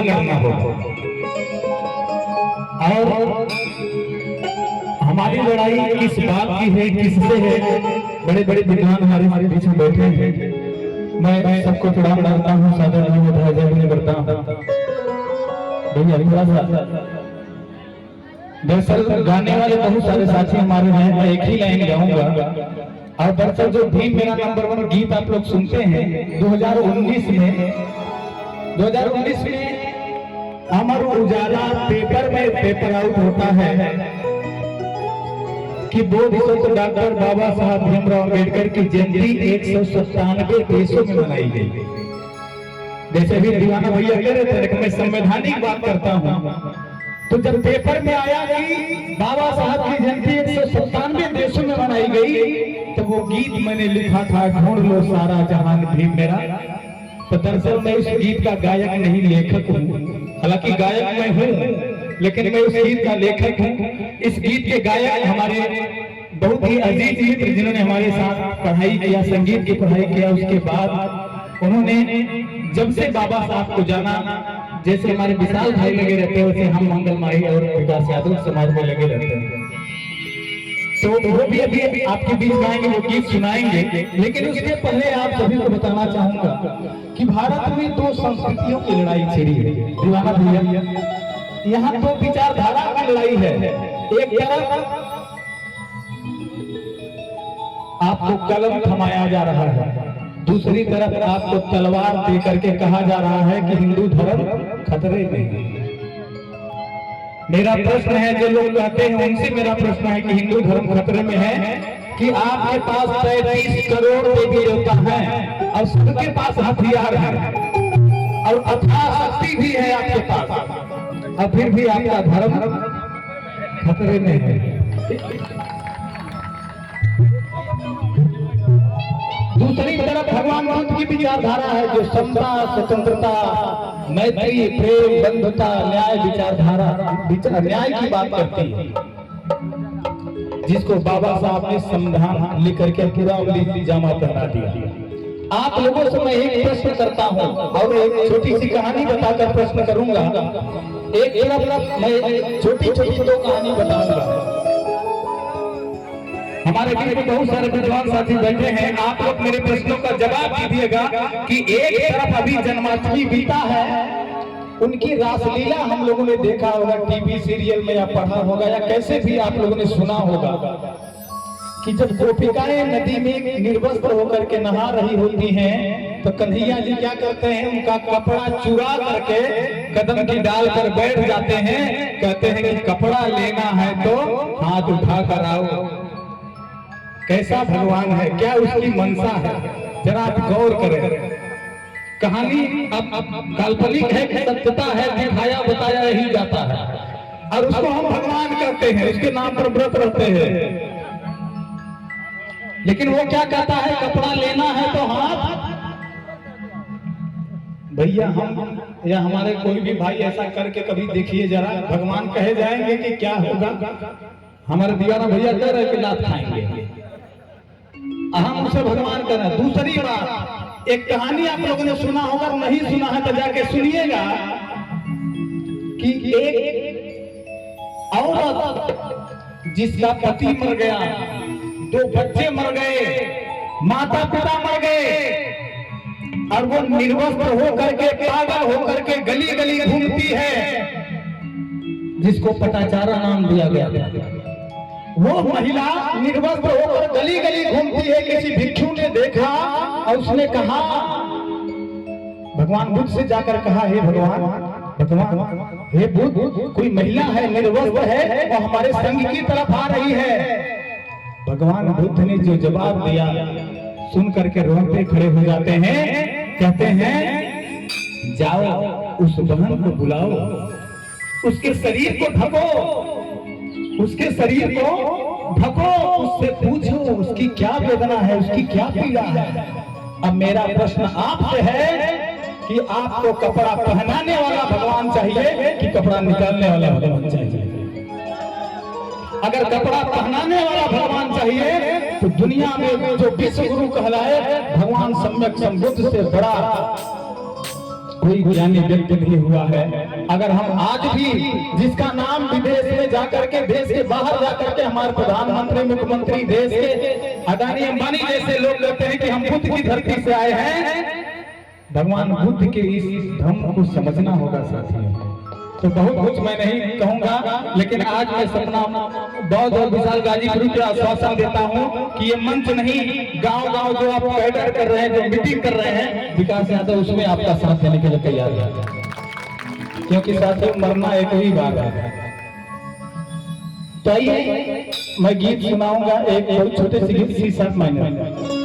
क्या करना हो। और हमारी लड़ाई किस बात की है, किससे है, बड़े बड़े विद्वान हमारे बीच में बैठे हैं। मैं सबको प्रणाम करता हूँ, सादर नहीं करता हूँ। भैया थोड़ा सा, दरअसल गाने वाले बहुत सारे साथी हमारे हैं, मैं एक ही लाइन गाऊंगा। और दरअसल जो भीम मेरा नंबर 1 गीत आप लोग सुनते हैं 2019 में अमर उजाला पेपर में पेपर आउट होता है कि बोध सत्य डॉक्टर बाबा साहब भीमराव अम्बेडकर की जयंती 197 देशों में मनाई गई। जैसे भी दीवाना भैया कह रहे थे, मैं संवैधानिक बात करता हूँ। तो जब पेपर में आया कि बाबा साहब की जयंती 197 देशों में मनाई गई, तो वो गीत मैंने लिखा था, ढूंढ लो सारा जहान भीम मेरा। तो दरअसल मैं उस गीत का गायक नहीं, लेखक हूँ। हालांकि गायक मैं हूँ, लेकिन मैं उस गीत का लेखक हूँ। इस गीत के गायक हमारे बहुत ही अजीज मित्र, जिन्होंने हमारे साथ पढ़ाई किया, संगीत की पढ़ाई किया। उसके बाद उन्होंने जब से बाबा साहब को जाना, जैसे हमारे विशाल भाई लगे रहते हैं, वैसे हम मंगल माही और विकास यादव समाज में लगे रहते हैं। तो वो भी अभी आपके बीच गाएंगे, वो गीत सुनाएंगे। लेकिन उसके पहले आप सभी को बताना चाहूंगा कि भारत में 2 संस्कृतियों की लड़ाई छिड़ी है। दीवाना भैया, यहाँ 2 विचारधारा की लड़ाई है। एक तरफ आपको कलम थमाया जा रहा है, दूसरी तरफ आपको तलवार दे करके कहा जा रहा है कि हिंदू धर्म खतरे में है। मेरा प्रश्न है, जो लोग कहते हैं उनसे मेरा प्रश्न है कि हिंदू धर्म खतरे में है, कि आपके पास 33 करोड़ देवी देवता हैं और सबके पास हथियार है और अथाह शक्ति भी है आपके पास, और फिर भी आपका धर्म खतरे में है। दूसरी तरफ भगवान बुद्ध की विचारधारा है, जो समता, स्वतंत्रता, मैत्री, प्रेम, बंधुता, न्याय विचारधारा, न्याय की बात करती है, जिसको बाबा साहब ने संविधान लिख करके पूरा उंगली जामा पहना दिया। आप लोगों से मैं एक प्रश्न करता हूं और एक छोटी सी कहानी बताकर प्रश्न करूंगा। एक तरफ मैं छोटी छोटी 2 कहानी बताऊंगा। हमारे बीच में बहुत सारे विद्वान साथी बैठे हैं, आप लोग मेरे प्रश्नों का जवाब दीजिएगा कि एक तरफ अभी जन्माष्टमी बीता है, उनकी रासलीला हम लोगों ने देखा होगा टीवी सीरियल में, या पढ़ा होगा, या कैसे भी आप लोगों ने सुना होगा कि जब गोपिकाएं नदी में निर्वस्त्र होकर के नहा रही होती हैं, तो कन्हैया जी क्या करते हैं, उनका कपड़ा चुरा करके कदम की डाल पर बैठ जाते हैं, कहते हैं कि कपड़ा लेना है तो हाथ उठा कर आओ। कैसा भगवान है, क्या उसकी मनसा है, जरा आप गौर करें। कहानी अब काल्पनिक है कि सत्यता है, दिखाया बताया ही जाता है, और उसको हम भगवान कहते हैं, उसके नाम पर व्रत रहते हैं। लेकिन वो क्या कहता है, कपड़ा लेना है तो हाथ। भैया हम या हमारे कोई भी भाई ऐसा करके कभी देखिए जरा, भगवान कहे जाएंगे कि क्या होगा। हमारे दीवाना भैया कह रहे कि लात खाएंगे, हम उसे भगवान कहना। दूसरी बात, एक कहानी आप लोगों ने सुना होगा, नहीं सुना है तो जाके सुनिएगा कि एक औरत जिसका पति मर गया, 2 बच्चे मर गए, माता पिता मर गए, और वो निर्वस्त्र होकर के, पागल होकर के गली गली घूमती है, जिसको पटाचारा नाम दिया गया था। वो महिला निर्वस्त्र होकर गली गली घूमती है। किसी भिक्षु ने देखा और उसने कहा, भगवान बुद्ध से जाकर कहा, हे भगवान, हे बुद्ध, कोई महिला है, निर्वस्त्र है और हमारे संघ की तरफ आ रही है। भगवान बुद्ध ने जो जवाब दिया, सुन करके रोंगटे खड़े हो जाते हैं। कहते हैं, जाओ उस बहन को बुलाओ, उसके शरीर को ढको, उसके शरीर को ढको, उससे पूछो उसकी क्या वेदना है, उसकी क्या पीड़ा है। अब मेरा प्रश्न आपसे है कि आपको कपड़ा पहनाने वाला भगवान चाहिए कि कपड़ा निकालने वाला भगवान चाहिए? अगर कपड़ा पहनाने वाला भगवान चाहिए तो दुनिया में जो विश्व गुरु कहलाए भगवान सम्यक संबुद्ध से बड़ा कोई ज्ञानी व्यक्ति नहीं हुआ है। अगर हम आज भी जिसका नाम विदेश में जाकर के, देश के बाहर जाकर के हमारे प्रधानमंत्री, मुख्यमंत्री, देश के अदानी अंबानी जैसे लोग कहते हैं कि हम बुद्ध की धरती से आए हैं, भगवान बुद्ध के इस धर्म को समझना होगा साथियों। तो बहुत कुछ मैं नहीं कहूंगा, लेकिन आज मैं सपना बौद्ध और विशाल गाजीपुर को आश्वासन देता हूं कि ये मंच नहीं, गांव-गांव जो आप कैडर कर रहे हैं, जो मीटिंग कर रहे हैं, विकास यादव उसमें आपका साथ देने के लिए तैयार है, क्योंकि साथियों मरना एक ही बात है। तो आइए मैं गीत सुनाऊंगा, एक छोटे से गीत 6-7 महीने